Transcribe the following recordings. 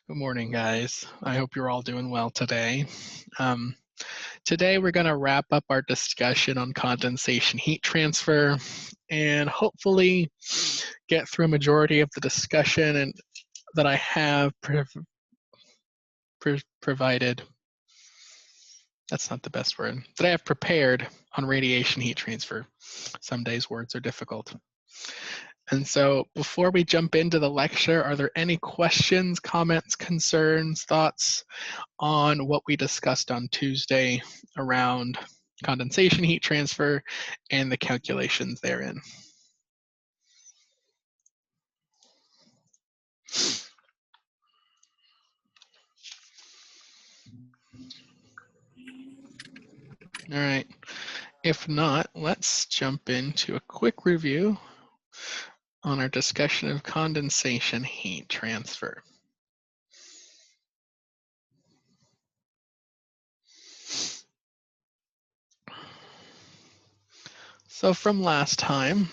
Good morning, guys. I hope you're all doing well today. Today we're going to wrap up our discussion on condensation heat transfer and hopefully get through a majority of the discussion and that I have provided. That's not the best word. That I have prepared on radiation heat transfer. Some days words are difficult. And so before we jump into the lecture, are there any questions, comments, concerns, thoughts on what we discussed on Tuesday around condensation heat transfer and the calculations therein? All right. If not, let's jump into a quick review on our discussion of condensation heat transfer. So from last time,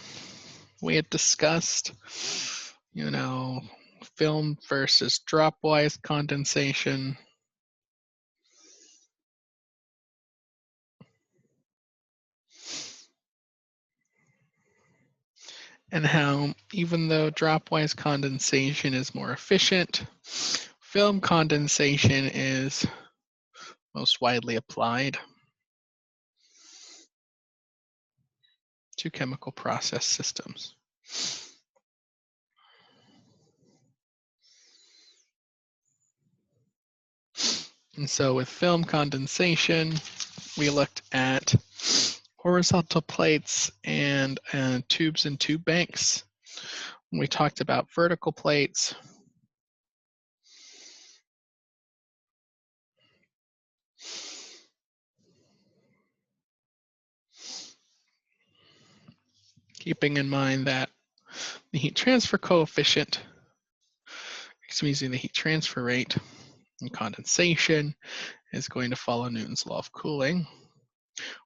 we had discussed, film versus dropwise condensation. And how even though dropwise condensation is more efficient, film condensation is most widely applied to chemical process systems. And so with film condensation, we looked at horizontal plates and tubes and tube banks. We talked about vertical plates. Keeping in mind that the heat transfer coefficient, the heat transfer rate in condensation is going to follow Newton's law of cooling,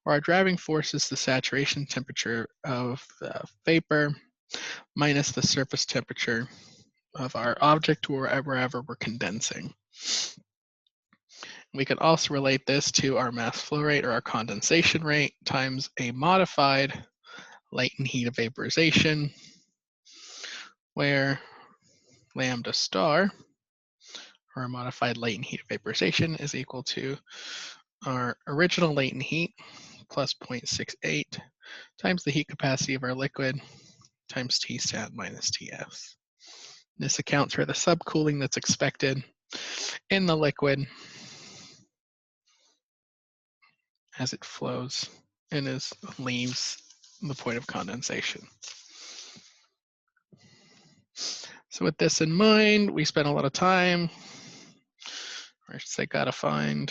where our driving force is the saturation temperature of the vapor minus the surface temperature of our object wherever we're condensing. We can also relate this to our mass flow rate or our condensation rate times a modified latent heat of vaporization, where lambda star, or a modified latent heat of vaporization, is equal to our original latent heat plus 0.68 times the heat capacity of our liquid times Tsat minus Ts. This accounts for the subcooling that's expected in the liquid as it flows and leaves the point of condensation. So with this in mind, we spent a lot of time, or I should say gotta find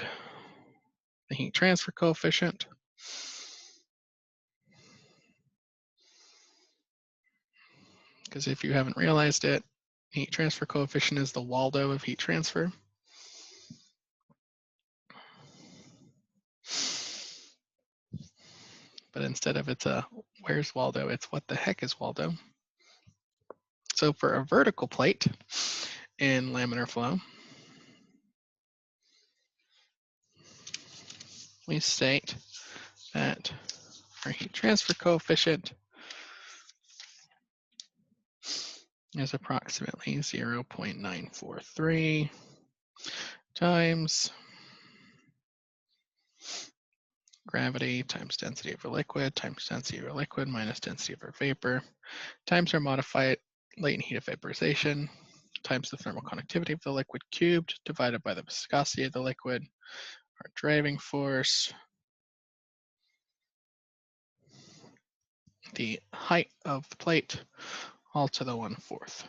the heat transfer coefficient. Because if you haven't realized it, heat transfer coefficient is the Waldo of heat transfer. But instead of it's a where's Waldo, it's what the heck is Waldo. So for a vertical plate in laminar flow, we state that our heat transfer coefficient is approximately 0.943 times gravity times density of a liquid times density of a liquid minus density of our vapor times our modified latent heat of vaporization times the thermal conductivity of the liquid cubed divided by the viscosity of the liquid, our driving force, the height of the plate, all to the 1/4.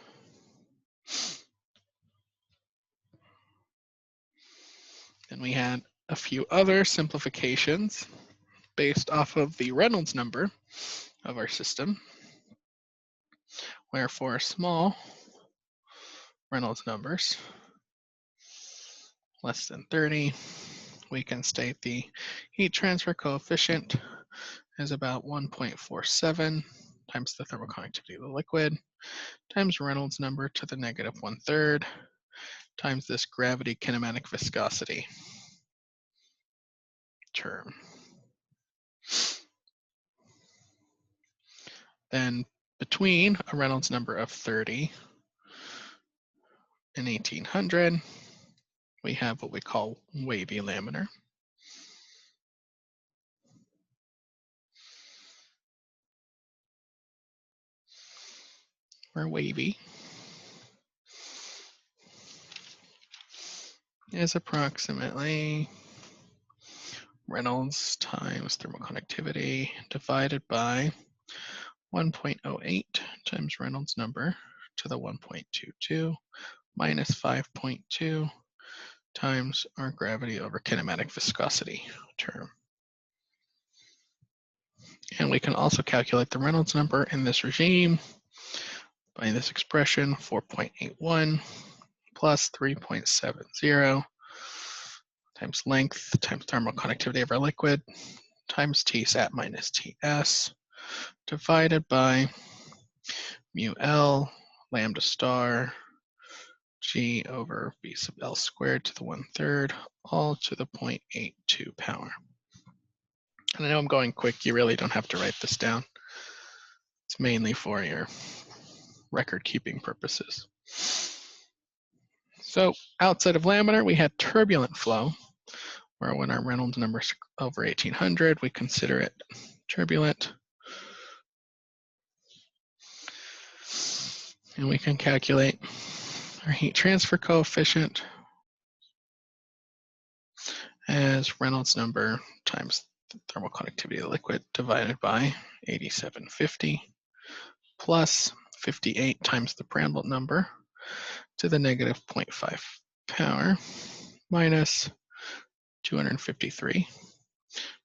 And we had a few other simplifications based off of the Reynolds number of our system, where for small Reynolds numbers less than 30, we can state the heat transfer coefficient is about 1.47 times the thermal conductivity of the liquid times Reynolds number to the -1/3 times this gravity kinematic viscosity term. Then between a Reynolds number of 30 and 1800, we have what we call wavy laminar. Where wavy is approximately Reynolds times thermal conductivity divided by 1.08 times Reynolds number to the 1.22 minus 5.2 times our gravity over kinematic viscosity term. And we can also calculate the Reynolds number in this regime by this expression, 4.81 plus 3.70 times length times thermal conductivity of our liquid times Tsat minus Ts divided by mu L lambda star G over V sub L squared to the 1/3, all to the 0.82 power. And I know I'm going quick, you really don't have to write this down. It's mainly for your record keeping purposes. So outside of laminar, we had turbulent flow, where when our Reynolds number is over 1800, we consider it turbulent. And we can calculate our heat transfer coefficient as Reynolds number times the thermal conductivity of the liquid divided by 8750 plus 58 times the Prandtl number to the negative 0.5 power minus 253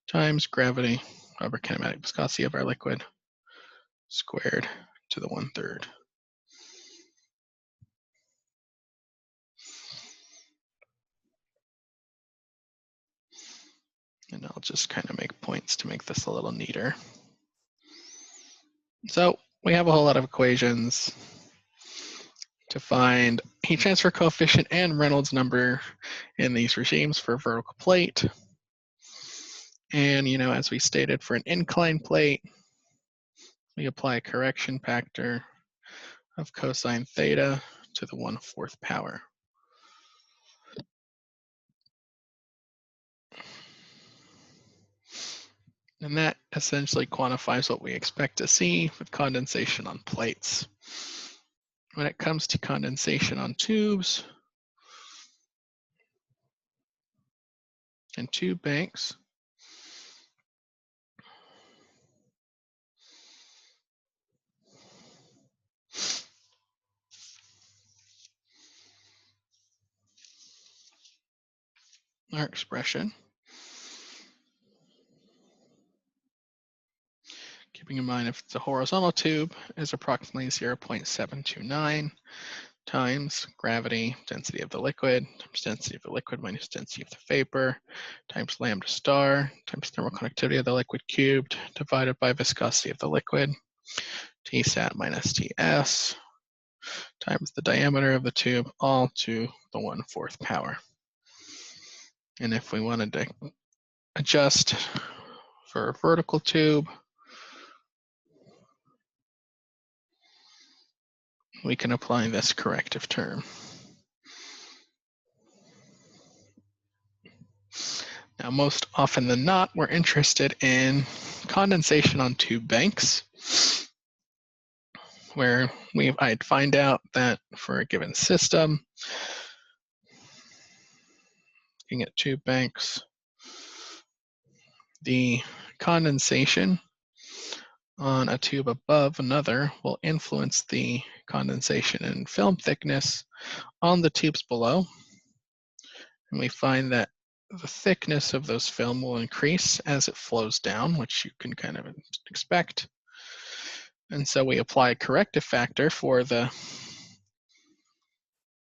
times gravity over kinematic viscosity of our liquid squared to the 1/3. And I'll just kind of make points to make this a little neater. So we have a whole lot of equations to find heat transfer coefficient and Reynolds number in these regimes for a vertical plate. And, you know, as we stated, for an inclined plate, we apply a correction factor of cosine theta to the 1/4 power. And that essentially quantifies what we expect to see with condensation on plates. When it comes to condensation on tubes and tube banks, our expression, keeping in mind if it's a horizontal tube, is approximately 0.729 times gravity, density of the liquid, times density of the liquid minus density of the vapor, times lambda star, times thermal conductivity of the liquid cubed, divided by viscosity of the liquid, Tsat minus Ts, times the diameter of the tube, all to the 1/4 power. And if we wanted to adjust for a vertical tube, we can apply this corrective term. Now, most often than not, we're interested in condensation on tube banks, where I'd find out that for a given system, looking at tube banks, the condensation on a tube above another will influence the condensation and film thickness on the tubes below. And we find that the thickness of those film will increase as it flows down, which you can kind of expect. And so we apply a corrective factor for the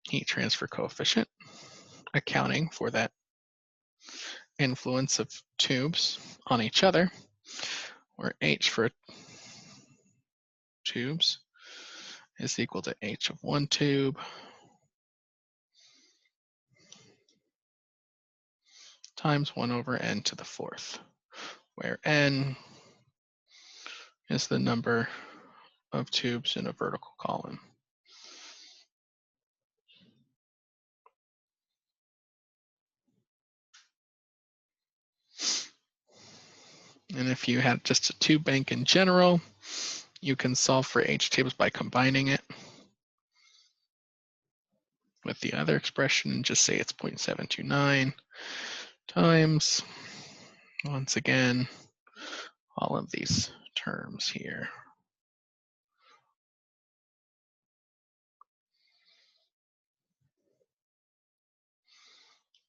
heat transfer coefficient, accounting for that influence of tubes on each other, where H for tubes is equal to H of one tube times 1 over n to the 4th, where n is the number of tubes in a vertical column. And if you had just a tube bank in general, you can solve for H tables by combining it with the other expression and just say it's 0.729 times, once again, all of these terms here.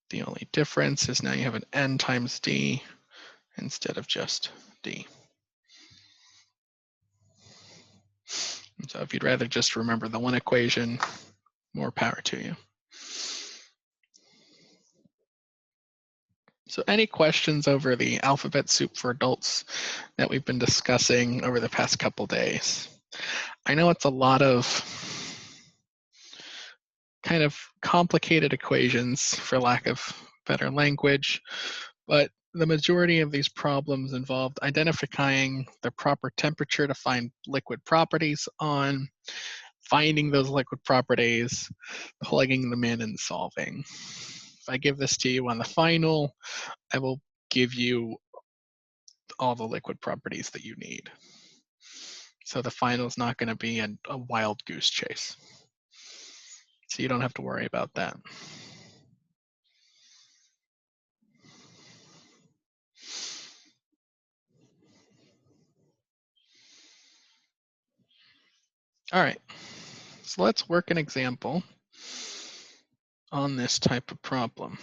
The only difference is now you have an n times d instead of just d. And so if you'd rather just remember the one equation, more power to you. So any questions over the alphabet soup for adults that we've been discussing over the past couple days? I know it's a lot of kind of complicated equations, for lack of better language, but the majority of these problems involved identifying the proper temperature to find liquid properties on, finding those liquid properties, plugging them in, and solving. If I give this to you on the final, I will give you all the liquid properties that you need. So the final is not going to be a wild goose chase. So you don't have to worry about that. All right, so let's work an example on this type of problem.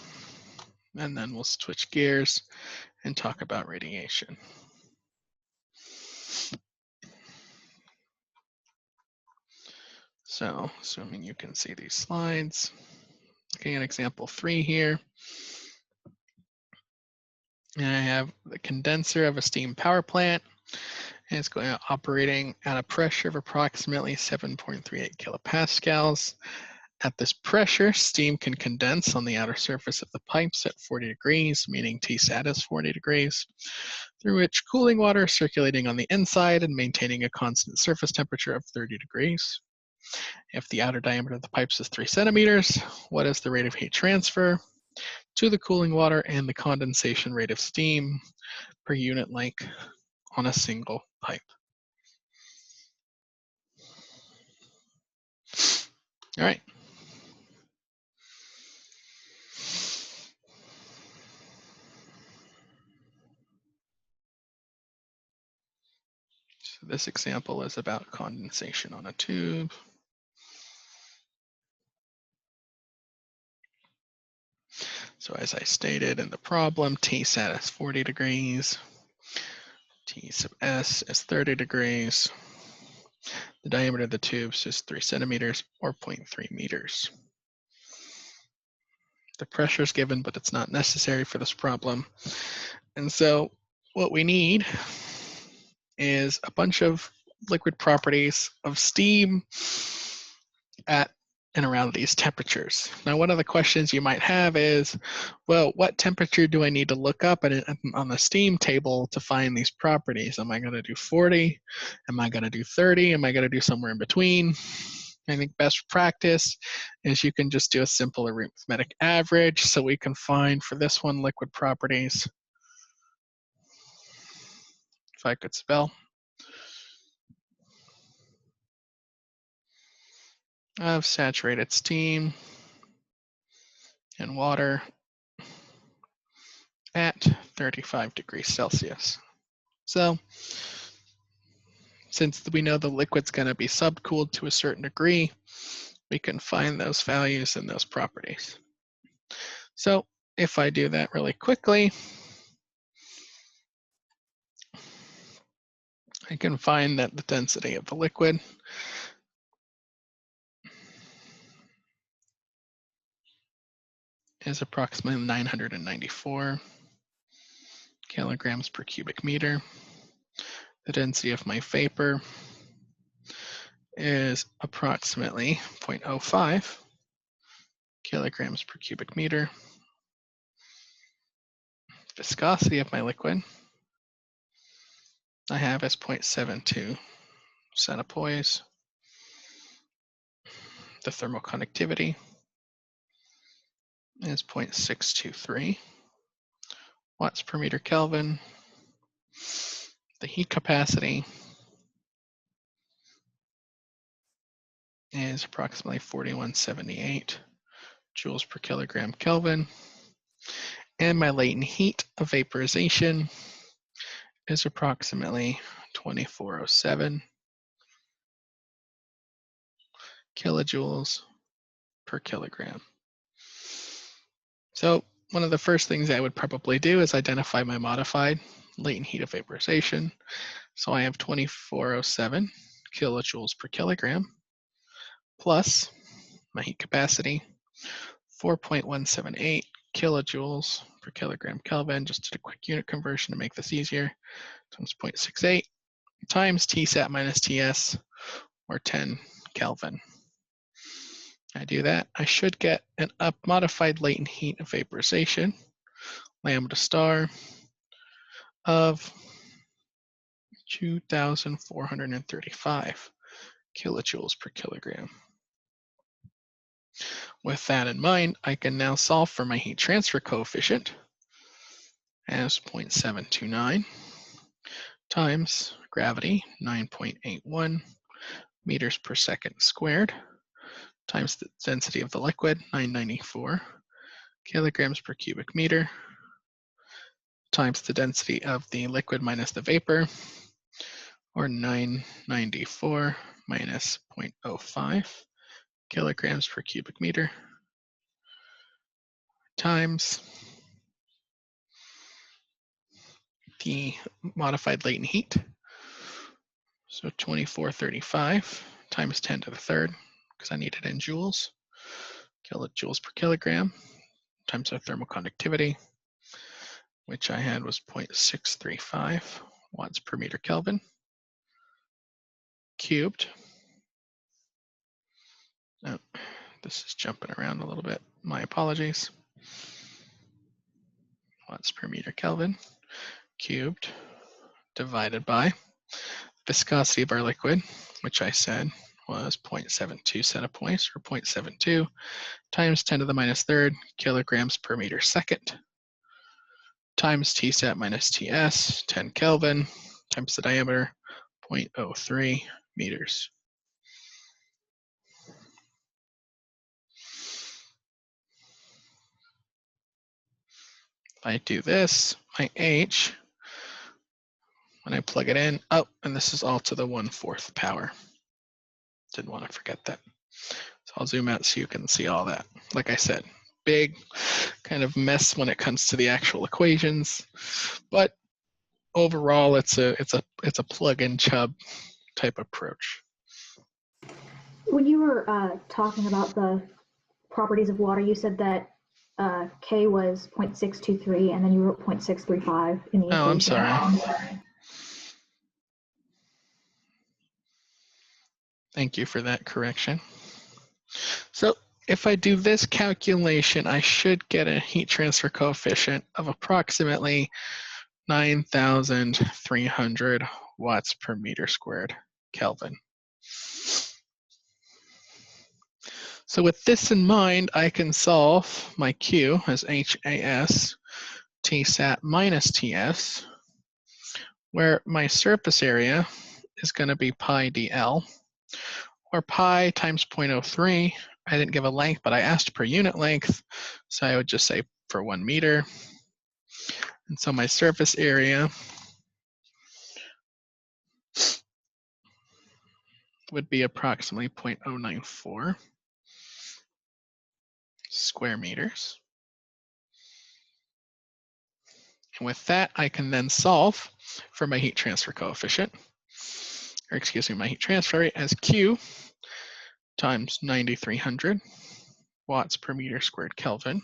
And then we'll switch gears and talk about radiation. So, assuming you can see these slides, looking at example 3 here. And I have the condenser of a steam power plant, and it's going operating at a pressure of approximately 7.38 kilopascals. At this pressure, steam can condense on the outer surface of the pipes at 40 degrees, meaning Tsat is 40 degrees, through which cooling water is circulating on the inside and maintaining a constant surface temperature of 30 degrees. If the outer diameter of the pipes is 3 centimeters, what is the rate of heat transfer to the cooling water and the condensation rate of steam per unit length on a single pipe? All right. So this example is about condensation on a tube. So as I stated in the problem, Tsat is 40 degrees, T sub S is 30 degrees. The diameter of the tubes is 3 centimeters or 0.3 meters. The pressure is given, but it's not necessary for this problem. And so what we need is a bunch of liquid properties of steam at and around these temperatures. Now, one of the questions you might have is, well, what temperature do I need to look up on the steam table to find these properties? Am I going to do 40? Am I going to do 30? Am I going to do somewhere in between? I think best practice is you can just do a simple arithmetic average. So we can find for this one liquid properties, if I could spell, of saturated steam and water at 35 degrees Celsius. So since we know the liquid's going to be subcooled to a certain degree, we can find those values and those properties. So if I do that really quickly, I can find that the density of the liquid is approximately 994 kilograms per cubic meter. The density of my vapor is approximately 0.05 kilograms per cubic meter. viscosity of my liquid I have as 0.72 centipoise. The thermal conductivity is 0.623 watts per meter Kelvin. The heat capacity is approximately 4178 joules per kilogram Kelvin. And my latent heat of vaporization is approximately 2407 kilojoules per kilogram. So one of the first things I would probably do is identify my modified latent heat of vaporization. So I have 2407 kilojoules per kilogram plus my heat capacity, 4.178 kilojoules per kilogram Kelvin. Just did a quick unit conversion to make this easier, times 0.68 times Tsat minus Ts, or 10 Kelvin. I do that, I should get an modified latent heat of vaporization, lambda star, of 2,435 kilojoules per kilogram. With that in mind, I can now solve for my heat transfer coefficient as 0.729 times gravity, 9.81 meters per second squared, times the density of the liquid, 994 kilograms per cubic meter, times the density of the liquid minus the vapor, or 994 minus 0.05 kilograms per cubic meter, times the modified latent heat, so 2435 times 10 to the third, because I need it in joules, kilojoules per kilogram, times our thermal conductivity, which I had was 0.635 watts per meter Kelvin, cubed. Oh, this is jumping around a little bit. My apologies. Watts per meter Kelvin, cubed, divided by viscosity of our liquid, which I said was 0.72 centipoise, or 0.72 times 10 to the minus third kilograms per meter second, times Tsat minus Ts, 10 Kelvin, times the diameter, 0.03 meters. If I do this, my H, when I plug it in, oh, and this is all to the 1/4 power. Didn't want to forget that. So I'll zoom out so you can see all that. Like I said, big kind of mess when it comes to the actual equations, but overall it's a plug and chub type approach. When you were talking about the properties of water, you said that K was 0.623 and then you wrote 0.635 in the equation. Oh, I'm sorry. Thank you for that correction. So if I do this calculation, I should get a heat transfer coefficient of approximately 9,300 watts per meter squared Kelvin. So with this in mind, I can solve my Q as HAS Tsat minus Ts, where my surface area is going to be pi dl, or pi times 0.03. I didn't give a length, but I asked per unit length, so I would just say for 1 meter. And so my surface area would be approximately 0.094 square meters. And with that, I can then solve for my heat transfer coefficient, or excuse me, my heat transfer rate as Q times 9,300 watts per meter squared Kelvin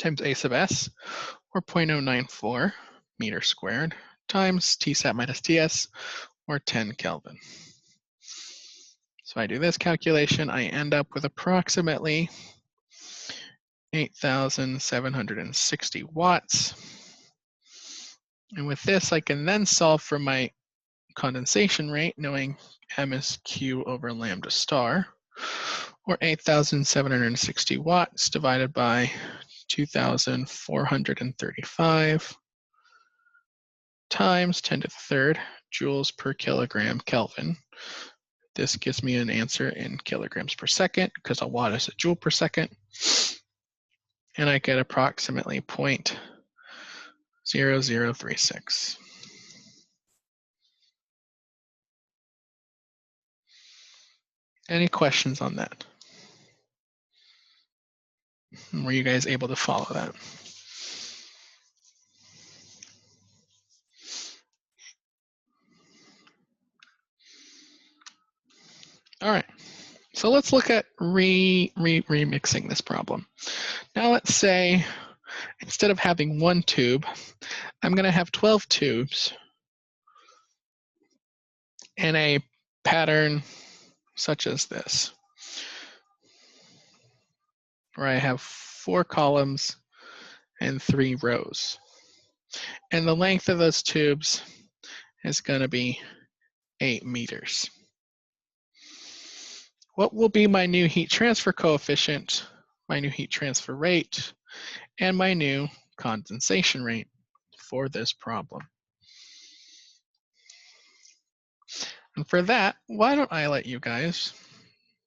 times A sub S, or 0.094 meter squared, times Tsat minus Ts, or 10 Kelvin. So I do this calculation, I end up with approximately 8,760 watts. And with this, I can then solve for my condensation rate, knowing m is q over lambda star, or 8,760 watts divided by 2,435 times 10 to the third joules per kilogram Kelvin. This gives me an answer in kilograms per second, because a watt is a joule per second. And I get approximately 0.0036. Any questions on that? Were you guys able to follow that? All right, so let's look at remixing this problem. Now let's say instead of having one tube, I'm going to have 12 tubes in a pattern such as this, where I have 4 columns and 3 rows. And the length of those tubes is going to be 8 meters. What will be my new heat transfer coefficient, my new heat transfer rate, and my new condensation rate for this problem? And for that, why don't I let you guys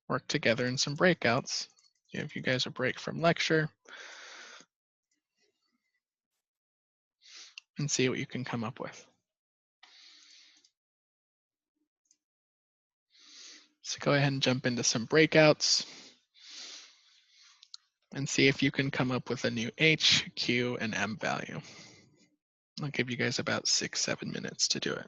work together in some breakouts, give you guys a break from lecture, and see what you can come up with. So go ahead and jump into some breakouts and see if you can come up with a new H, Q, and M value. I'll give you guys about 6-7 minutes to do it.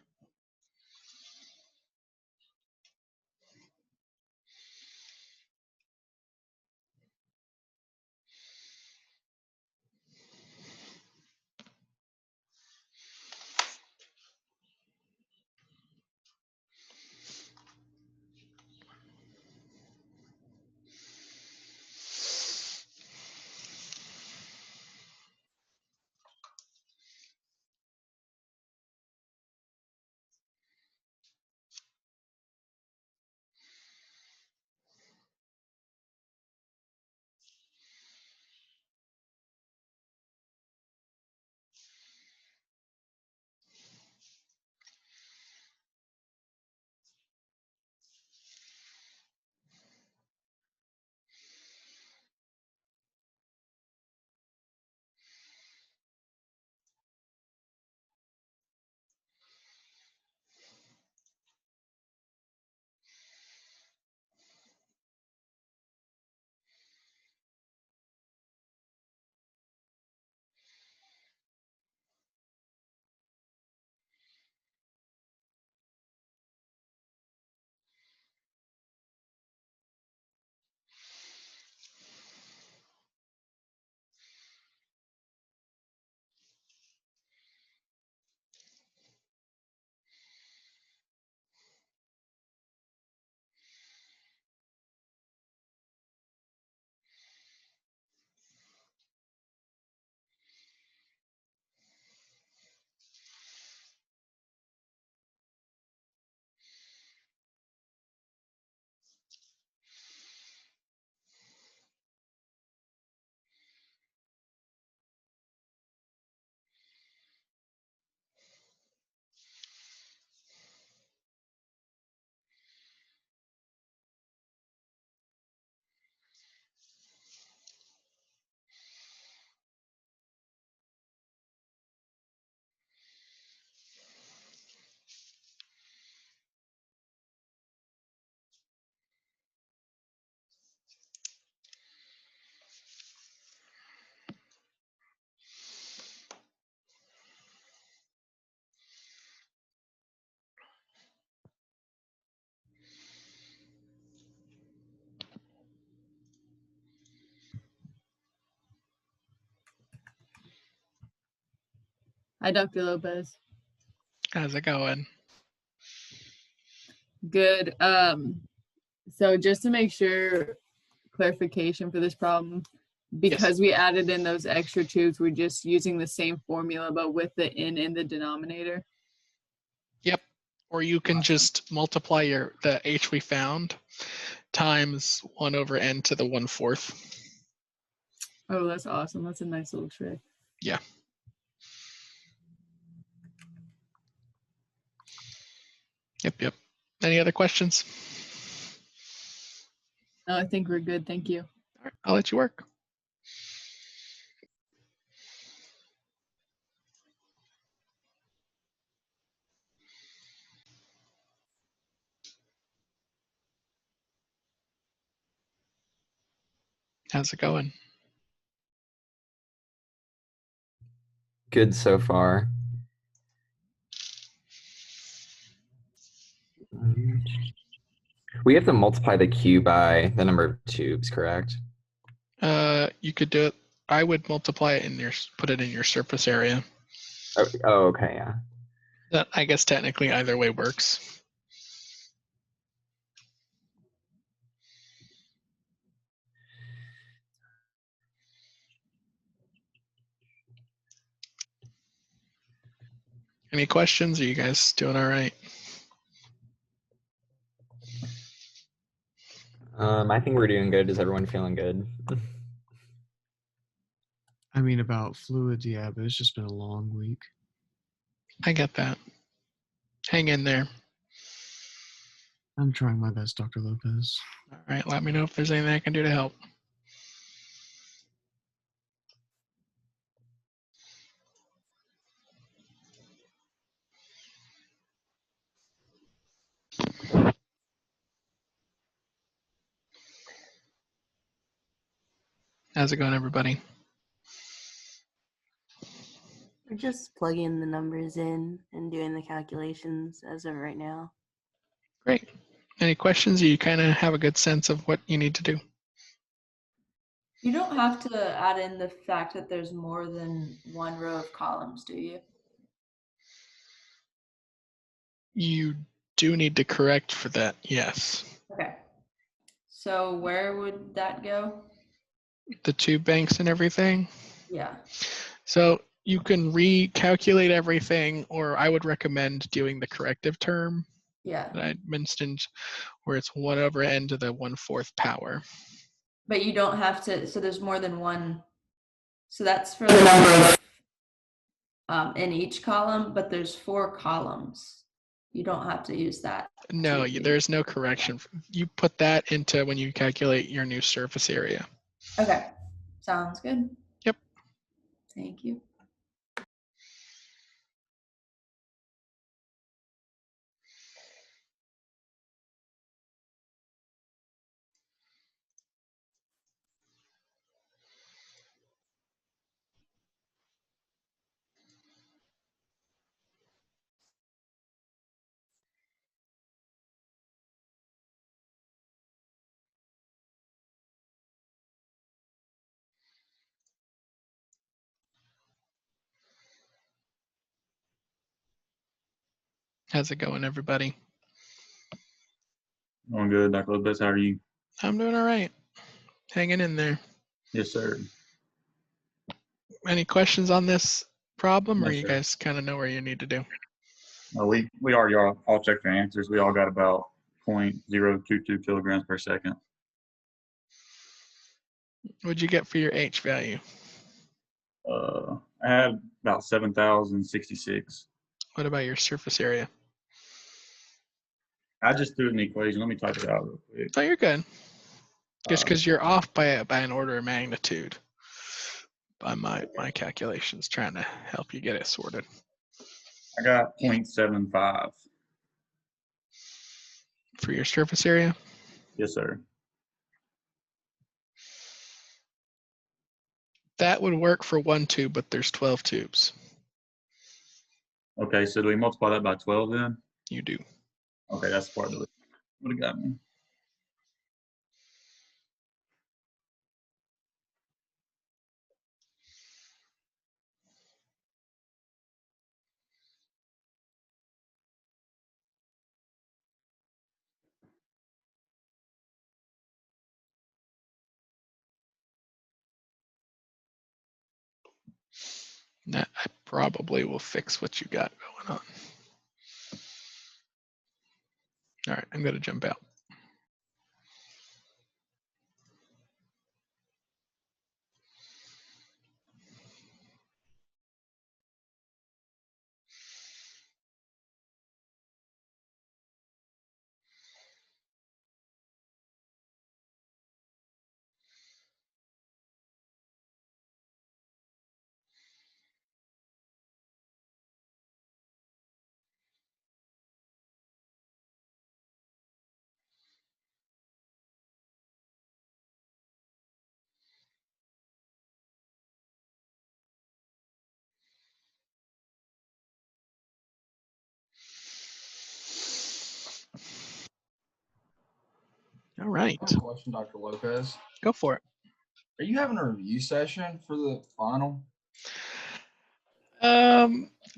Hi, Dr. Lopez. How's it going? Good. So just to make sure, clarification for this problem, because we added in those extra tubes, we're just using the same formula, but with the n in the denominator. Yep. Or you can just multiply the h we found times 1 over n to the 1/4. Oh, that's awesome. That's a nice little trick. Yeah. Yep. Any other questions? No, I think we're good. Thank you. All right, I'll let you work. How's it going? Good so far. We have to multiply the Q by the number of tubes, correct? You could do it. I would multiply it put it in your surface area. Oh, okay, yeah. That, I guess technically either way works. Any questions? Are you guys doing all right? I think we're doing good. Is everyone feeling good? I mean, about fluids, yeah, but it's just been a long week. I get that. Hang in there. I'm trying my best, Dr. Lopez. All right, let me know if there's anything I can do to help. How's it going, everybody? We're just plugging the numbers in and doing the calculations as of right now. Great. Any questions? You kind of have a good sense of what you need to do. You don't have to add in the fact that there's more than one row of columns, do you? You do need to correct for that, yes. Okay. So where would that go? The tube banks and everything. Yeah. So you can recalculate everything, or I would recommend doing the corrective term Yeah. that I mentioned, where it's 1 over n to the 1/4 power. But you don't have to, so there's more than one. So that's for the number in each column, but there's 4 columns. You don't have to use that. No, there's no correction. You put that into when you calculate your new surface area. Okay. Sounds good. Yep. Thank you. How's it going, everybody? Going good, Dr. Lopez. How are you? I'm doing all right. Hanging in there. Yes, sir. Any questions on this problem, No, or you sir. guys kind of know where you need to do? We already all checked the answers. We all got about 0.022 kilograms per second. What'd you get for your H value? I had about 7,066. What about your surface area? I just threw it in the equation. Let me type it out real quick. Oh, you're good. Just because you're off by an order of magnitude by my calculations, trying to help you get it sorted. I got 0.75. For your surface area? Yes, sir. That would work for 1 tube, but there's 12 tubes. Okay, so do we multiply that by 12 then? You do. Okay, that's part of it. Would have got me. That I probably will fix what you got going on. All right, I'm going to jump out. All right, I have a question, Dr. Lopez. go for it. Are you having a review session for the final?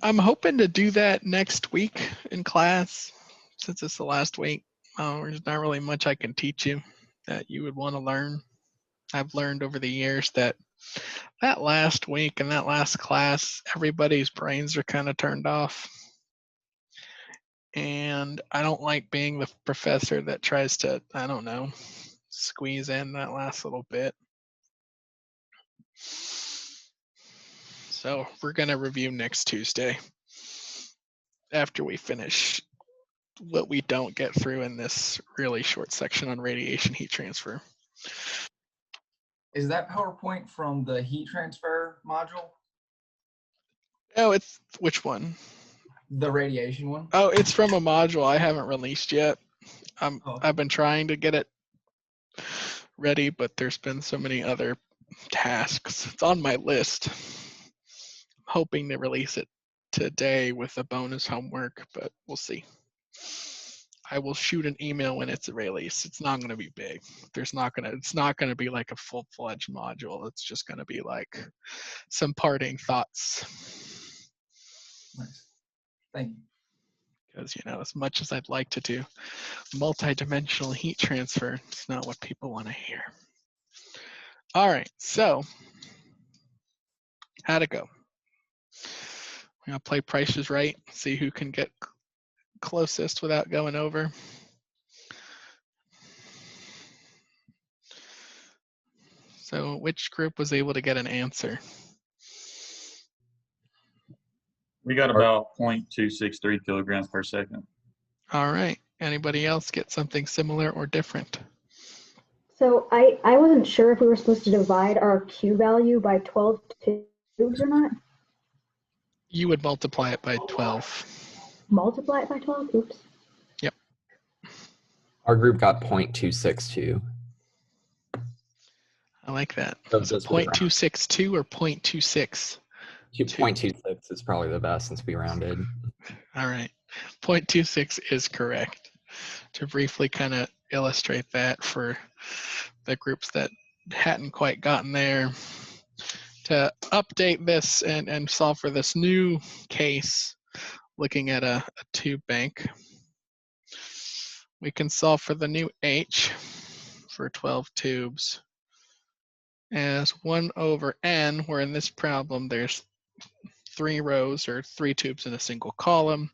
I'm hoping to do that next week in class, since it's the last week. There's not really much I can teach you that you would want to learn. I've learned over the years that last week and that last class, everybody's brains are kind of turned off. And I don't like being the professor that tries to, I don't know, squeeze in that last little bit. So we're going to review next Tuesday after we finish what we don't get through in this really short section on radiation heat transfer. Is that PowerPoint from the heat transfer module? Oh, it's which one? The radiation one? Oh, it's from a module I haven't released yet. Oh. I've been trying to get it ready, but there's been so many other tasks. It's on my list. I'm hoping to release it today with a bonus homework, but we'll see. I will shoot an email when it's released. It's not going to be big. It's not going to be like a full-fledged module. It's just going to be like some parting thoughts. Nice. Thank you. Because, as much as I'd like to do multi-dimensional heat transfer, it's not what people want to hear. All right, so how'd it go? We're going to play Price is Right, see who can get closest without going over. So which group was able to get an answer? We got about 0.263 kilograms per second. All right. Anybody else get something similar or different? So I wasn't sure if we were supposed to divide our Q value by 12 tubes or not. You would multiply it by 12. Multiply it by 12? Oops. Yep. Our group got 0.262. I like that. So Was it just with round. 0.262 or 0.26? 0.26 is probably the best since we rounded. All right. 0.26 is correct. To briefly kind of illustrate that for the groups that hadn't quite gotten there, to update this and solve for this new case, looking at a tube bank, we can solve for the new H for 12 tubes as 1 over n, where in this problem there's 3 rows or 3 tubes in a single column.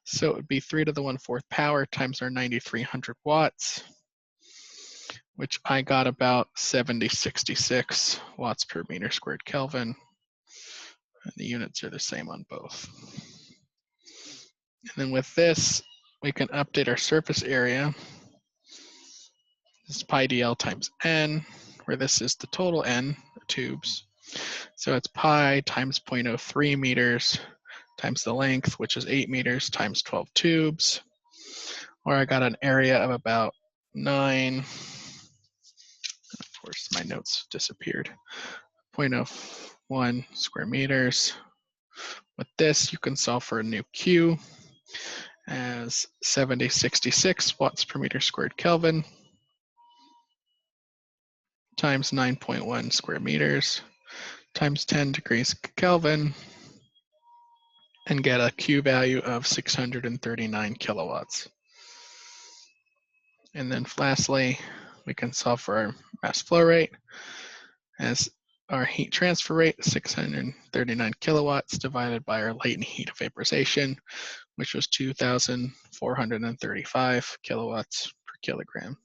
So it would be 3 to the 1/4 power times our 9,300 watts, which I got about 7066 watts per meter squared Kelvin. And the units are the same on both. And then with this, we can update our surface area. This is pi dl times n, where this is the total n tubes. So it's pi times 0.03 meters times the length, which is 8 meters, times 12 tubes, where I got an area of about 9. Of course, my notes disappeared. 0.01 square meters. With this, you can solve for a new Q as 7066 watts per meter squared Kelvin times 9.1 square meters times 10 degrees Kelvin, and get a Q value of 639 kilowatts. And then lastly, we can solve for our mass flow rate as our heat transfer rate, 639 kilowatts, divided by our latent heat of vaporization, which was 2,435 kilowatts per kilogram,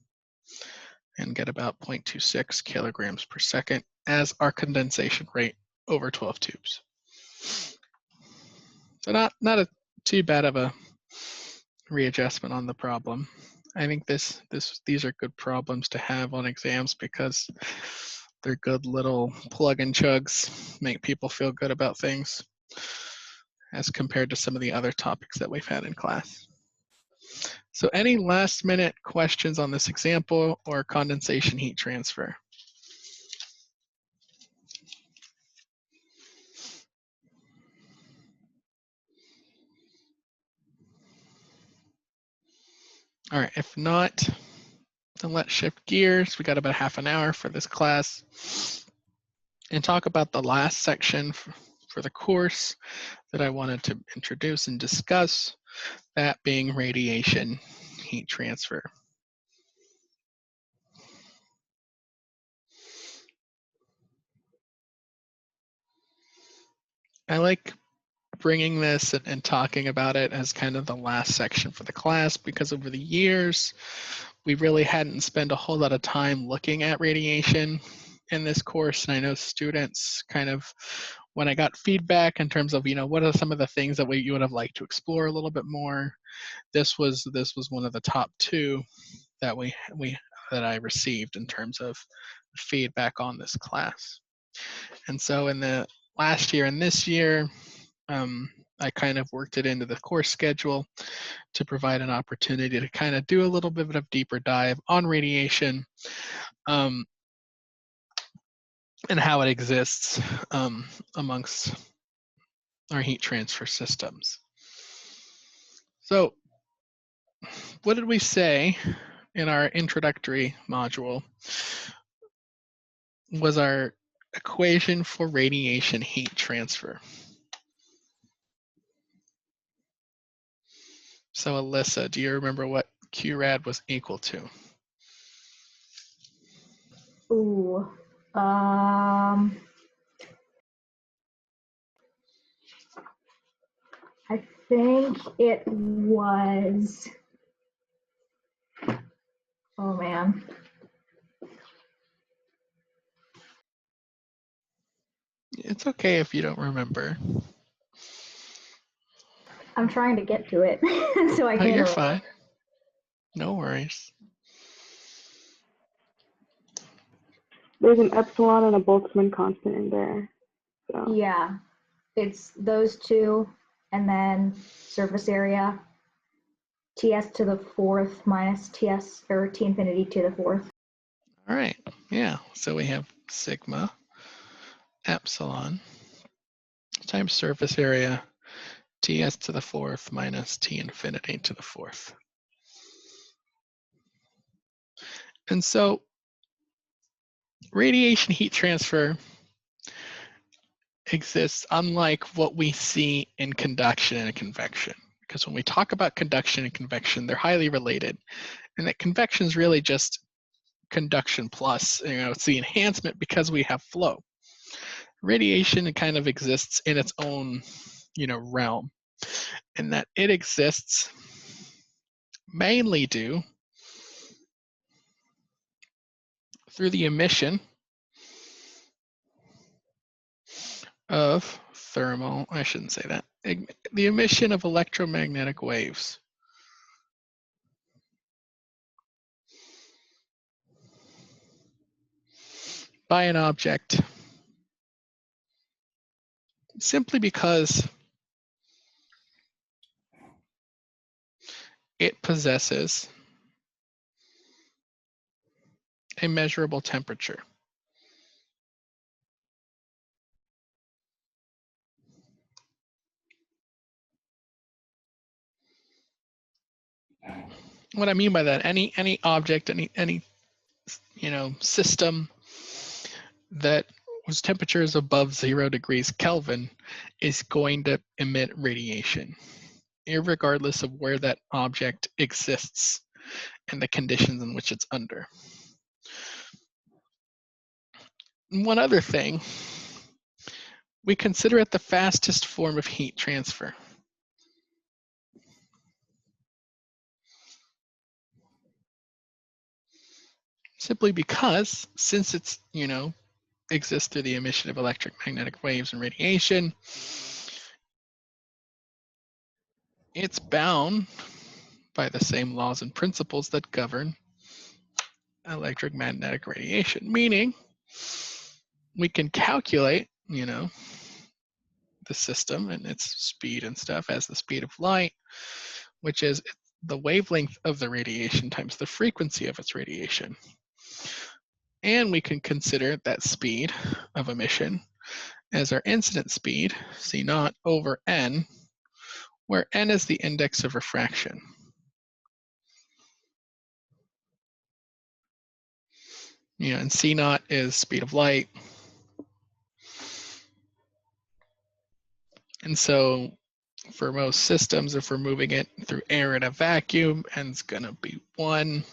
and get about 0.26 kilograms per second as our condensation rate over 12 tubes. So not too bad of a readjustment on the problem. I think these are good problems to have on exams because they're good little plug and chugs, make people feel good about things as compared to some of the other topics that we've had in class. So any last minute questions on this example or condensation heat transfer? All right, if not, then let's shift gears. We got about half an hour for this class and talk about the last section for the course that I wanted to introduce and discuss, that being radiation heat transfer. I like bringing this and talking about it as kind of the last section for the class because over the years, we really hadn't spent a whole lot of time looking at radiation in this course. And I know students kind of, when I got feedback in terms of, what are some of the things that you would have liked to explore a little bit more, this was one of the top two that that I received in terms of feedback on this class. And so in the last year and this year, I kind of worked it into the course schedule to provide an opportunity to kind of do a little bit of a deeper dive on radiation and how it exists amongst our heat transfer systems. So what did we say in our introductory module was our equation for radiation heat transfer? So Alyssa, do you remember what QRAD was equal to? Ooh. I think it was, oh man. It's okay if you don't remember. I'm trying to get to it so I Oh, can. you're remember. fine. No worries. There's an epsilon and a Boltzmann constant in there. So Yeah, it's those two, and then surface area, TS to the fourth minus TS, or T infinity to the fourth. All right. Yeah. So we have sigma epsilon times surface area TS to the fourth minus T infinity to the fourth. And so radiation heat transfer exists unlike what we see in conduction and convection. Because when we talk about conduction and convection, they're highly related. And that convection is really just conduction plus, it's the enhancement because we have flow. Radiation kind of exists in its own, realm, in that it exists mainly due through the emission of I shouldn't say that, the emission of electromagnetic waves. By an object, simply because it possesses a measurable temperature. What I mean by that, any object, any system that whose temperature is above 0 degrees Kelvin is going to emit radiation, irregardless of where that object exists and the conditions in which it's under. One other thing, we consider it the fastest form of heat transfer. Simply because, since it's, exists through the emission of electromagnetic waves and radiation, it's bound by the same laws and principles that govern electromagnetic radiation, meaning we can calculate, the system and its speed and stuff as the speed of light, which is the wavelength of the radiation times the frequency of its radiation. And we can consider that speed of emission as our incident speed, C0 over n, where n is the index of refraction. And C0 is speed of light. And so for most systems, if we're moving it through air in a vacuum, n's going to be 1.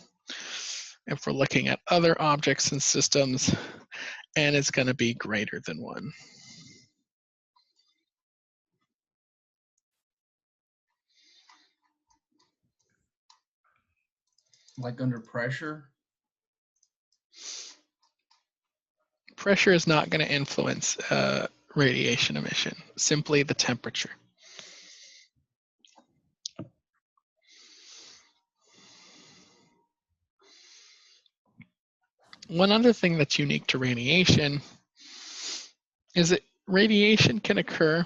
If we're looking at other objects and systems, n is going to be greater than 1. Like under pressure? Pressure is not going to influence radiation emission, simply the temperature. One other thing that's unique to radiation is that radiation can occur,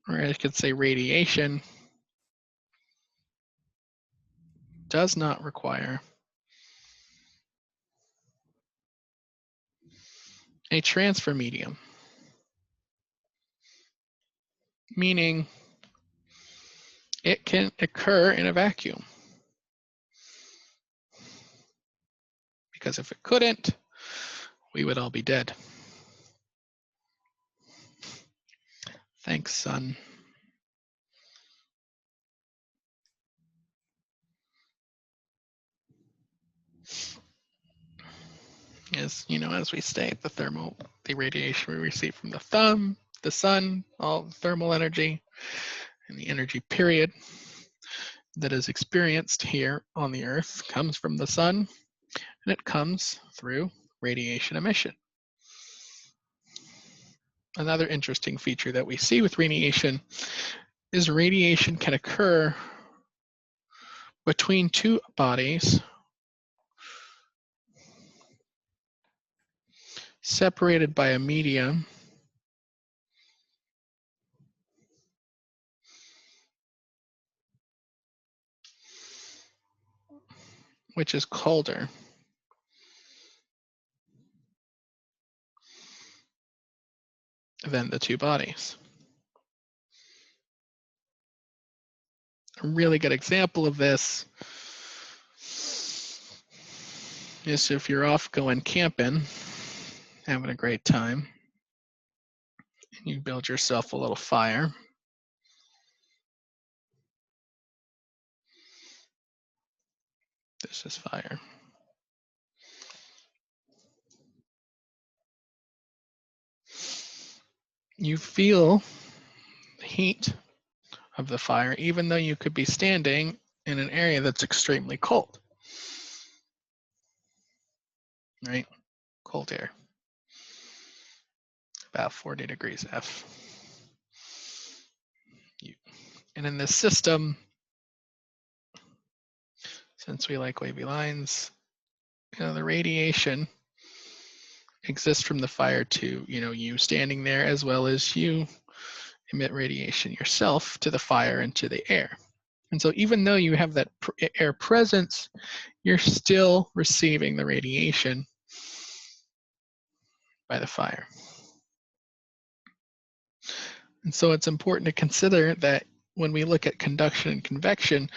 or I could say radiation does not require a transfer medium, meaning it can occur in a vacuum. Because if it couldn't, we would all be dead. Thanks, son. As we state, the radiation we receive from the sun, all the thermal energy, and the energy period that is experienced here on the Earth comes from the sun, and it comes through radiation emission. Another interesting feature that we see with radiation is radiation can occur between two bodies separated by a medium which is colder than the two bodies. A really good example of this is if you're off going camping, having a great time, and you build yourself a little fire. This is fire. You feel the heat of the fire, even though you could be standing in an area that's extremely cold, right? Cold air, about 40 degrees F. And in this system, since we like wavy lines, the radiation exists from the fire to, you standing there, as well as you emit radiation yourself to the fire and to the air. And so even though you have that air presence, you're still receiving the radiation by the fire. And so it's important to consider that when we look at conduction and convection,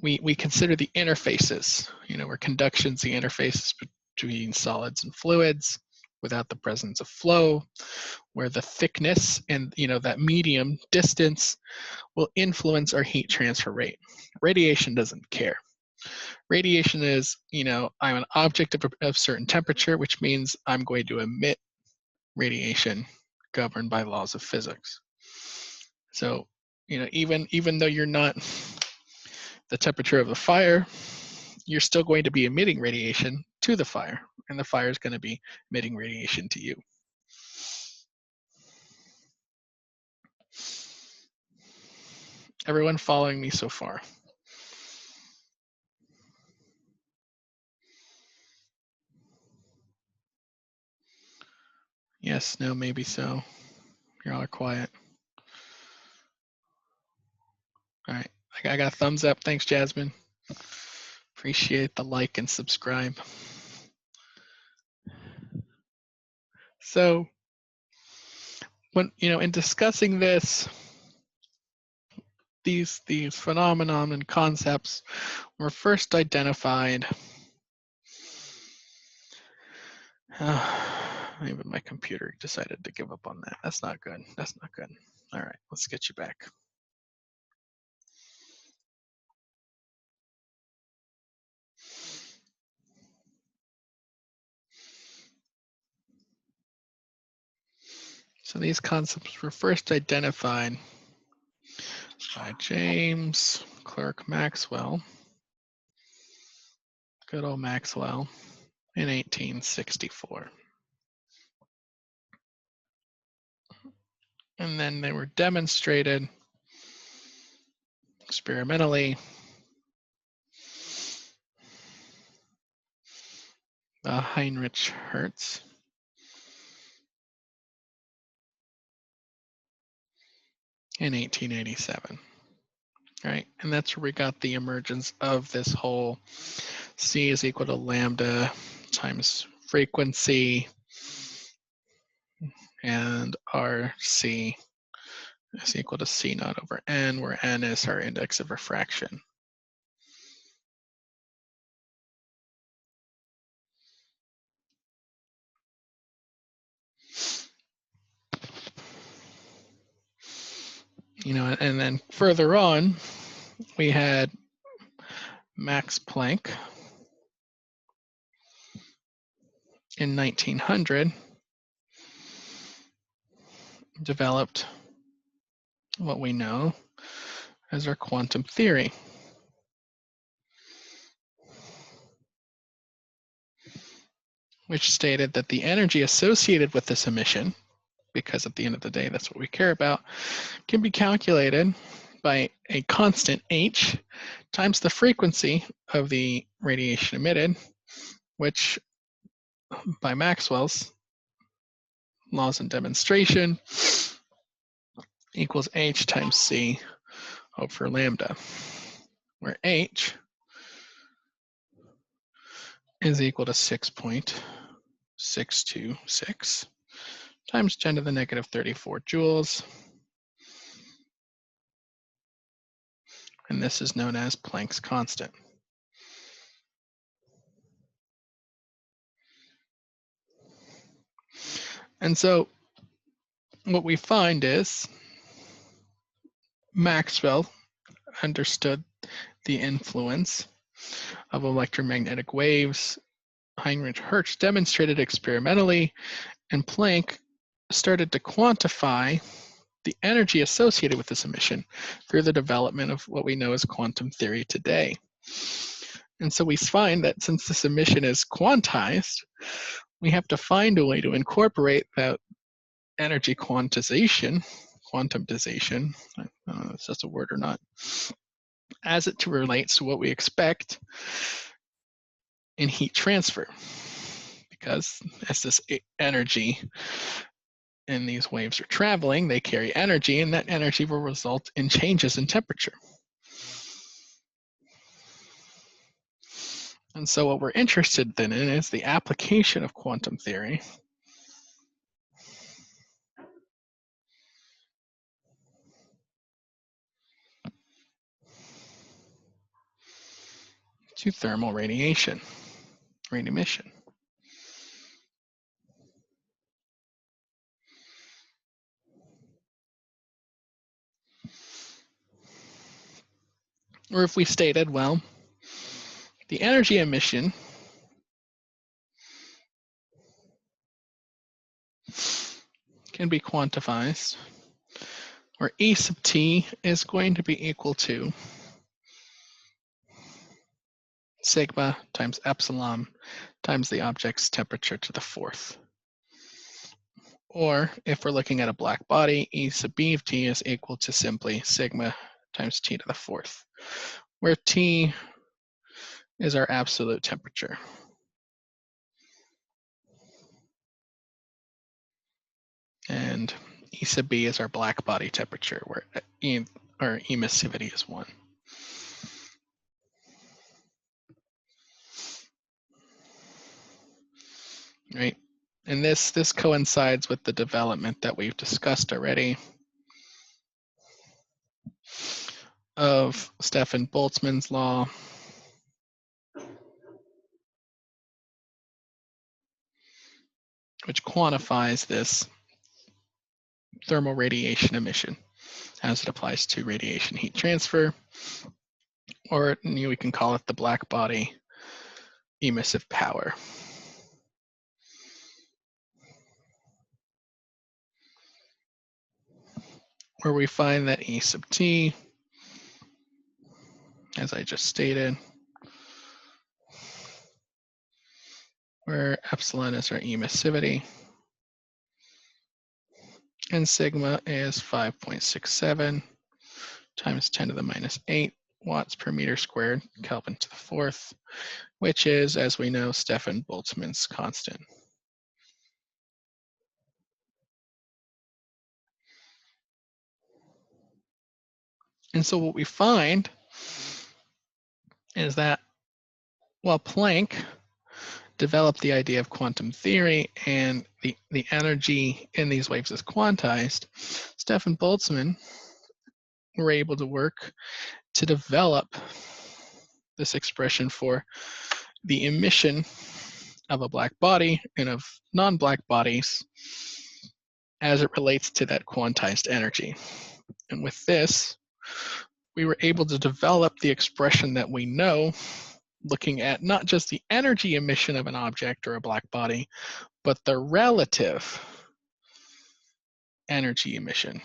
we consider the interfaces, where conduction's the interfaces between solids and fluids without the presence of flow, where the thickness and that medium distance will influence our heat transfer rate. Radiation doesn't care. Radiation is, I'm an object of certain temperature, which means I'm going to emit radiation governed by laws of physics. So, even though you're not the temperature of the fire, you're still going to be emitting radiation to the fire, and the fire is going to be emitting radiation to you. Everyone following me so far? Yes, no, maybe so. You're all quiet. All right, I got a thumbs up. Thanks, Jasmine. Appreciate the like and subscribe. So, when in discussing this, these phenomenon and concepts were first identified. Even my computer decided to give up on that. That's not good. That's not good. All right, let's get you back. So these concepts were first identified by James Clerk Maxwell, good old Maxwell, in 1864. And then they were demonstrated experimentally by Heinrich Hertz in 1887. All right, and that's where we got the emergence of this whole C is equal to lambda times frequency, and RC is equal to C naught over N, where N is our index of refraction. And then further on, we had Max Planck in 1900 developed what we know as our quantum theory. Which stated that the energy associated with this emission, because at the end of the day, that's what we care about, can be calculated by a constant h times the frequency of the radiation emitted, which by Maxwell's laws and demonstration equals h times c over lambda, where h is equal to 6.626 times 10 to the negative 34 joules. And this is known as Planck's constant. And so what we find is Maxwell understood the influence of electromagnetic waves. Heinrich Hertz demonstrated experimentally, and Planck started to quantify the energy associated with this emission through the development of what we know as quantum theory today. And so we find that since this emission is quantized, we have to find a way to incorporate that energy quantization, quantumization, I don't know if that's a word or not, as it relates to what we expect in heat transfer. Because as this energy and these waves are traveling, they carry energy, and that energy will result in changes in temperature. And so what we're interested then in is the application of quantum theory to thermal radiation, rate emission. Or if we stated, well, the energy emission can be quantified where E sub t is going to be equal to sigma times epsilon times the object's temperature to the fourth. Or if we're looking at a black body, E sub b of t is equal to simply sigma times t to the fourth, where T is our absolute temperature. And E sub b is our black body temperature, where our emissivity is 1. Right? And this coincides with the development that we've discussed already of Stefan-Boltzmann's law, which quantifies this thermal radiation emission as it applies to radiation heat transfer, or we can call it the black body emissive power. Where we find that E sub t, as I just stated, where epsilon is our emissivity, and sigma is 5.67 times 10 to the minus 8 watts per meter squared, Kelvin to the fourth, which is, as we know, Stefan-Boltzmann's constant. And so what we find is that while Planck developed the idea of quantum theory and the energy in these waves is quantized, Stefan-Boltzmann were able to work to develop this expression for the emission of a black body and of non-black bodies as it relates to that quantized energy. And with this, we were able to develop the expression that we know, looking at not just the energy emission of an object or a black body, but the relative energy emission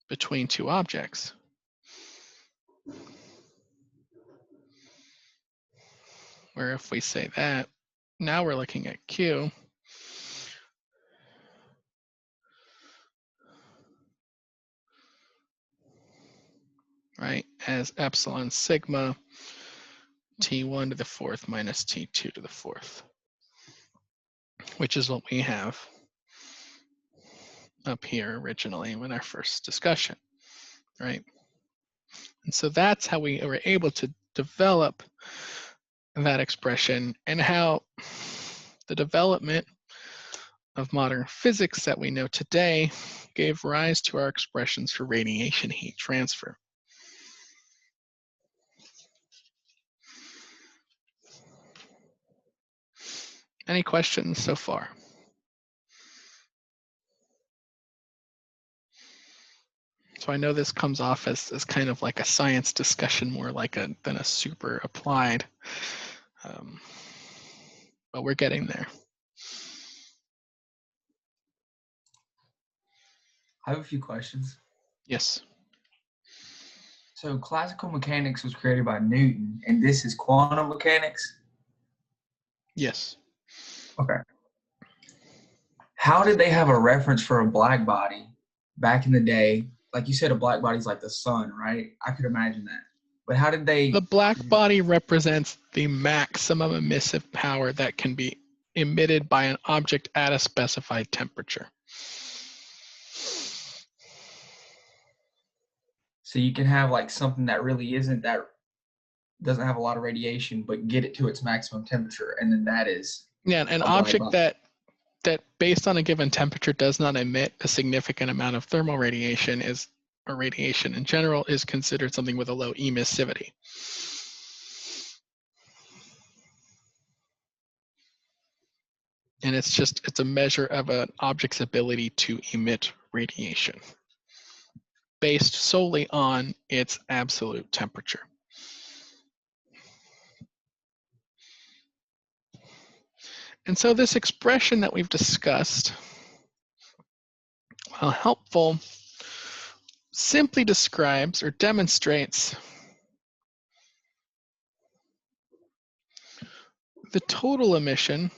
between two objects. Where if we say that, now we're looking at Q, right, as epsilon sigma T1 to the fourth minus T2 to the fourth, which is what we have up here originally in our first discussion, right? And so that's how we were able to develop that expression, and how the development of modern physics that we know today gave rise to our expressions for radiation heat transfer. Any questions so far? So I know this comes off as kind of like a science discussion, more like than a super applied, but we're getting there. I have a few questions. Yes. So classical mechanics was created by Newton, and this is quantum mechanics? Yes. Okay. How did they have a reference for a black body back in the day? Like you said, a black body is like the sun, right? I could imagine that. But how did they... The black body represents the maximum emissive power that can be emitted by an object at a specified temperature. So you can have like something that really isn't, that doesn't have a lot of radiation, but get it to its maximum temperature, and then that is... Yeah, an object that based on a given temperature does not emit a significant amount of thermal radiation or radiation in general is considered something with a low emissivity. And it's a measure of an object's ability to emit radiation. based solely on its absolute temperature. And so this expression that we've discussed, while helpful, simply describes or demonstrates the total emission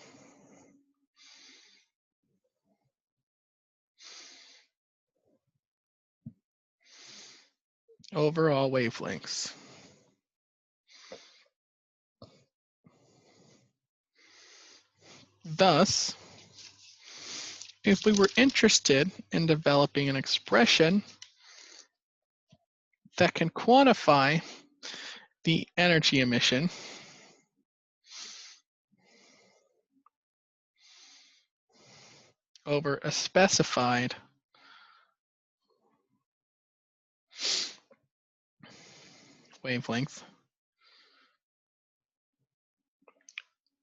over all wavelengths. Thus, if we were interested in developing an expression that can quantify the energy emission over a specified wavelength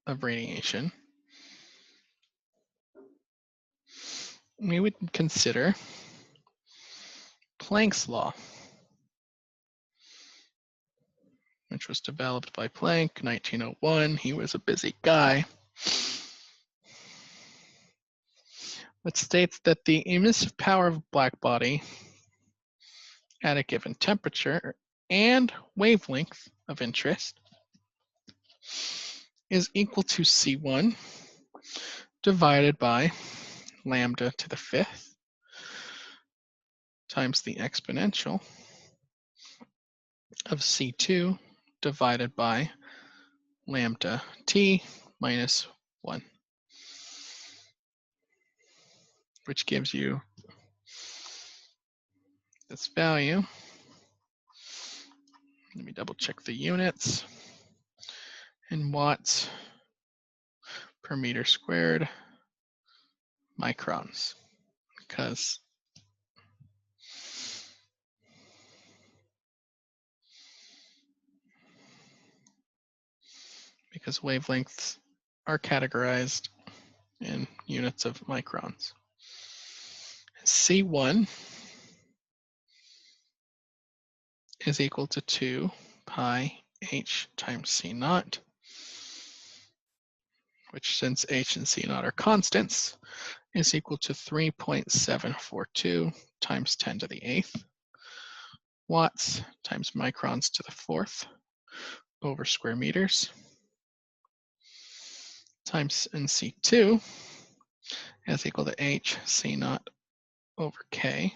of radiation, we would consider Planck's law, which was developed by Planck, 1901. He was a busy guy. It states that the emissive power of a black body at a given temperature and wavelength of interest is equal to C1 divided by lambda to the 5th times the exponential of C2 divided by lambda t minus 1, which gives you this value. Let me double check the units in watts per meter squared microns, because wavelengths are categorized in units of microns. C1 is equal to 2 pi h times C naught, which, since h and C naught are constants, is equal to 3.742 times 10 to the 8th watts times microns to the 4th over square meters times C2 is equal to h C naught over k,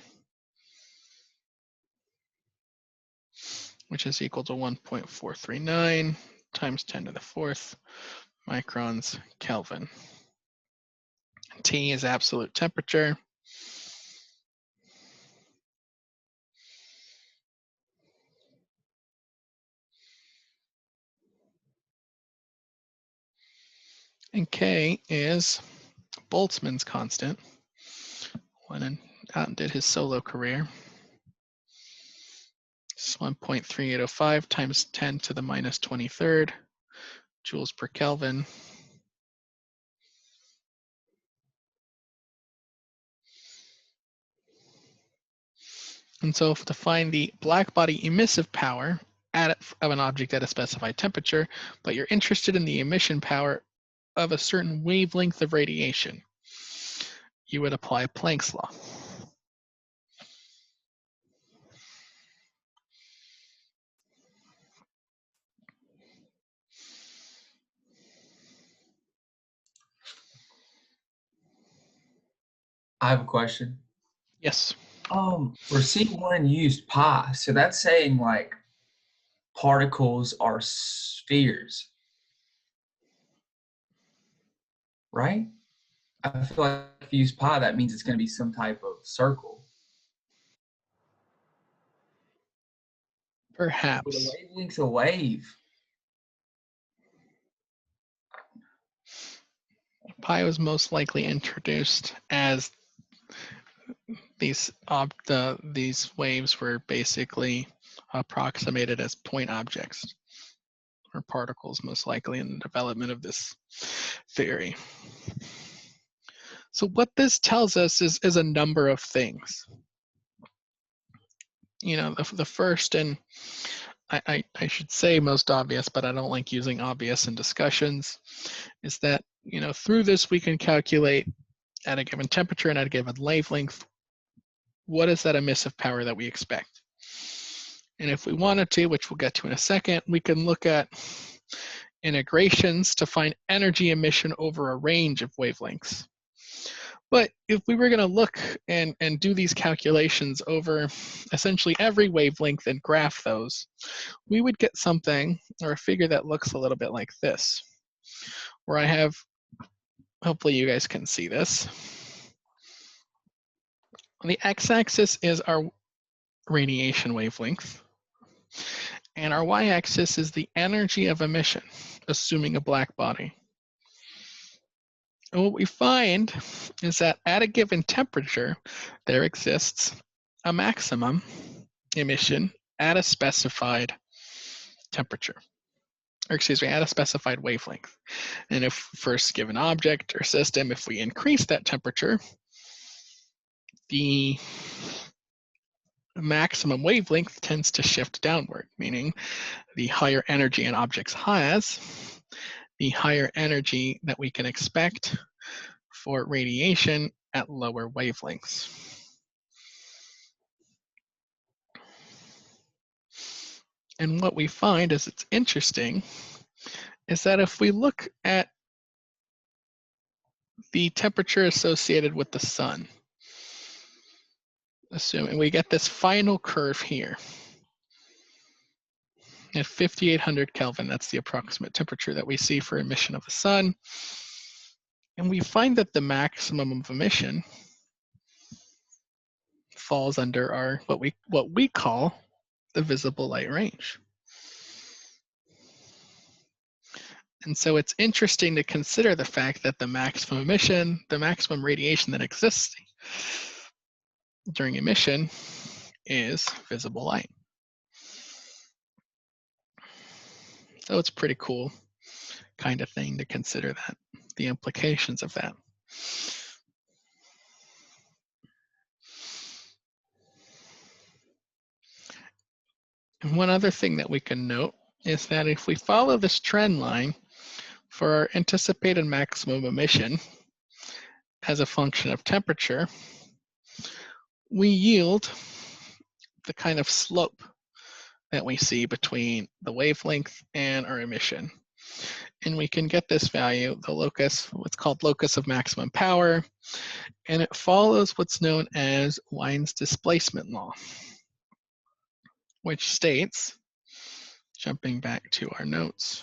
which is equal to 1.439 times 10 to the 4th microns Kelvin. T is absolute temperature. And K is Boltzmann's constant. Went out and did his solo career. It's 1.3805 times 10 to the minus 23rd joules per Kelvin. And so to find the black body emissive power of an object at a specified temperature, but you're interested in the emission power of a certain wavelength of radiation, you would apply Planck's law. I have a question. Yes. For C1 you used pi, so that's saying like particles are spheres, right? I feel like if you use pi, that means it's going to be some type of circle. Perhaps. But a wavelength's a wave. Pi was most likely introduced as these waves were basically approximated as point objects or particles, most likely, in the development of this theory. So what this tells us is a number of things. the first and I should say most obvious, but I don't like using obvious in discussions, is that, through this we can calculate at a given temperature and at a given wavelength, what is that emissive power that we expect? And if we wanted to, which we'll get to in a second, we can look at integrations to find energy emission over a range of wavelengths. But if we were going to look and do these calculations over essentially every wavelength and graph those, we would get something or a figure that looks a little bit like this, where I have, hopefully you guys can see this. The x-axis is our radiation wavelength, and our y-axis is the energy of emission, assuming a black body. And what we find is that at a given temperature, there exists a maximum emission at a specified temperature, or excuse me, at a specified wavelength. And if for a given object or system, if we increase that temperature, the maximum wavelength tends to shift downward, meaning the higher energy an object has, the higher energy that we can expect for radiation at lower wavelengths. And what we find is it's interesting is that if we look at the temperature associated with the sun, assuming we get this final curve here at 5,800 Kelvin, that's the approximate temperature that we see for emission of the sun. And we find that the maximum of emission falls under our what we call the visible light range. And so it's interesting to consider the fact that the maximum emission, the maximum radiation that exists during emission is visible light. So it's pretty cool kind of thing to consider that, the implications of that. And one other thing that we can note is that if we follow this trend line for our anticipated maximum emission as a function of temperature, we yield the kind of slope that we see between the wavelength and our emission. And we can get this value, the locus, what's called locus of maximum power, and it follows what's known as Wein's displacement law, which states, jumping back to our notes,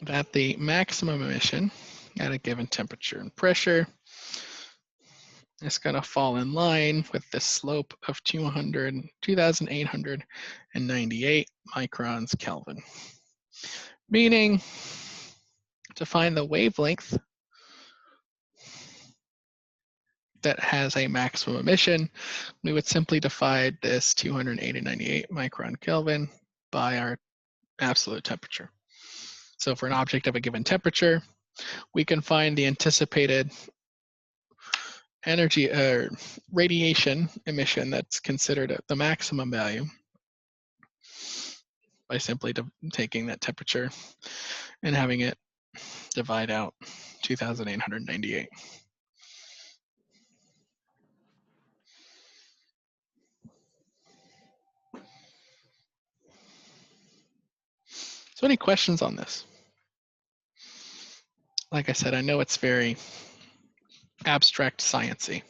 that the maximum emission at a given temperature and pressure is going to fall in line with the slope of 2,898 microns Kelvin. Meaning, to find the wavelength that has a maximum emission, we would simply divide this 298 micron Kelvin by our absolute temperature. So for an object of a given temperature, we can find the anticipated energy or radiation emission that's considered the maximum value by simply taking that temperature and having it divide out 2,898. So any questions on this? Like I said, I know it's very abstract science-y.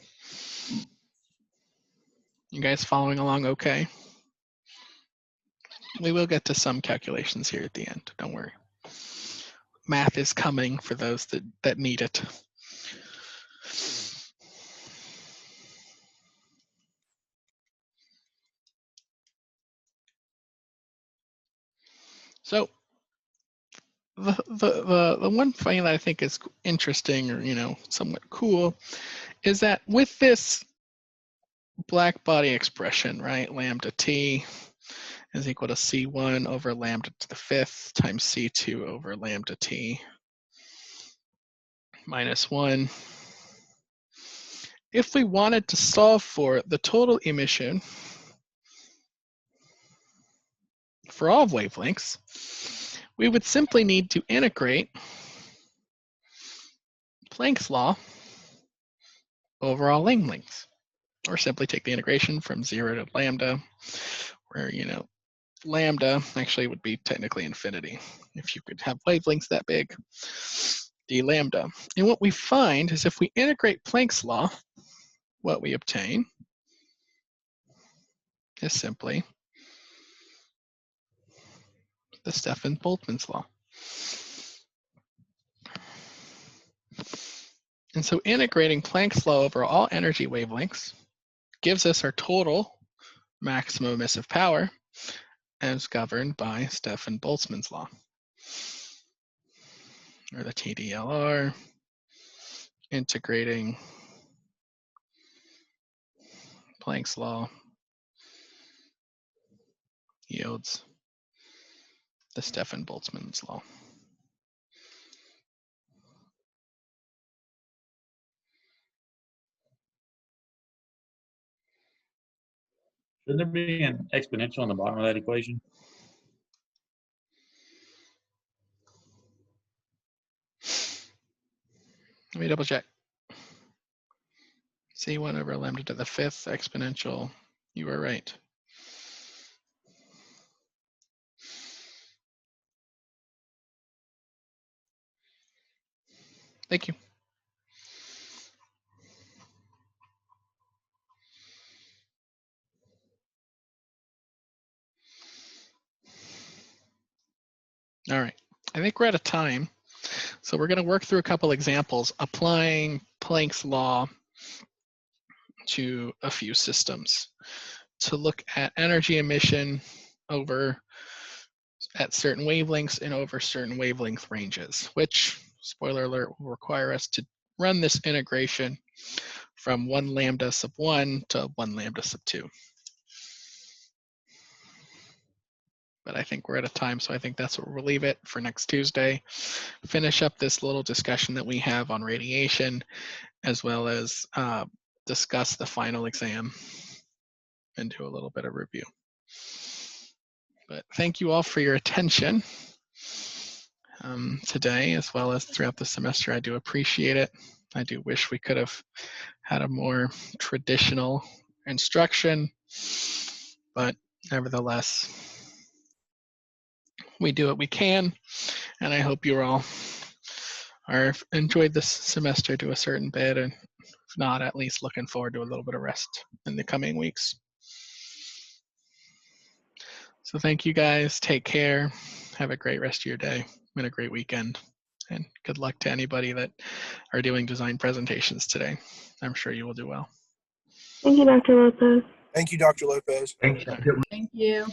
You guys following along okay? We will get to some calculations here at the end, don't worry. Math is coming for those that need it. So the one thing that I think is interesting or somewhat cool is that with this black body expression, right, lambda t, is equal to C1 over lambda to the 5th times C2 over lambda t minus 1. If we wanted to solve for the total emission for all wavelengths, we would simply need to integrate Planck's law over all wavelengths, or simply take the integration from 0 to lambda, where, lambda actually would be technically infinity if you could have wavelengths that big, d lambda. And what we find is if we integrate Planck's law, what we obtain is simply the Stefan-Boltzmann's law. And so integrating Planck's law over all energy wavelengths gives us our total maximum emissive power as governed by Stefan-Boltzmann's law, or the TDLR, integrating Planck's law yields the Stefan-Boltzmann's law. Shouldn't there be an exponential on the bottom of that equation? Let me double check. C1 over lambda to the 5th exponential. You were right. Thank you. All right, I think we're out of time. So we're going to work through a couple examples applying Planck's law to a few systems to look at energy emission at certain wavelengths and over certain wavelength ranges, which, spoiler alert, will require us to run this integration from 1 lambda sub 1 to 1 lambda sub 2. But I think we're out of time, so I think that's where we'll leave it for next Tuesday. Finish up this little discussion that we have on radiation, as well as discuss the final exam and do a little bit of review. But thank you all for your attention today, as well as throughout the semester. I do appreciate it. I do wish we could have had a more traditional instruction, but nevertheless, we do what we can, and I hope you all are enjoyed this semester to a certain bit, and if not, at least looking forward to a little bit of rest in the coming weeks. So thank you guys. Take care. Have a great rest of your day and a great weekend. And good luck to anybody that are doing design presentations today. I'm sure you will do well. Thank you, Dr. Lopez. Thank you, Dr. Lopez. Thank you. Thank you.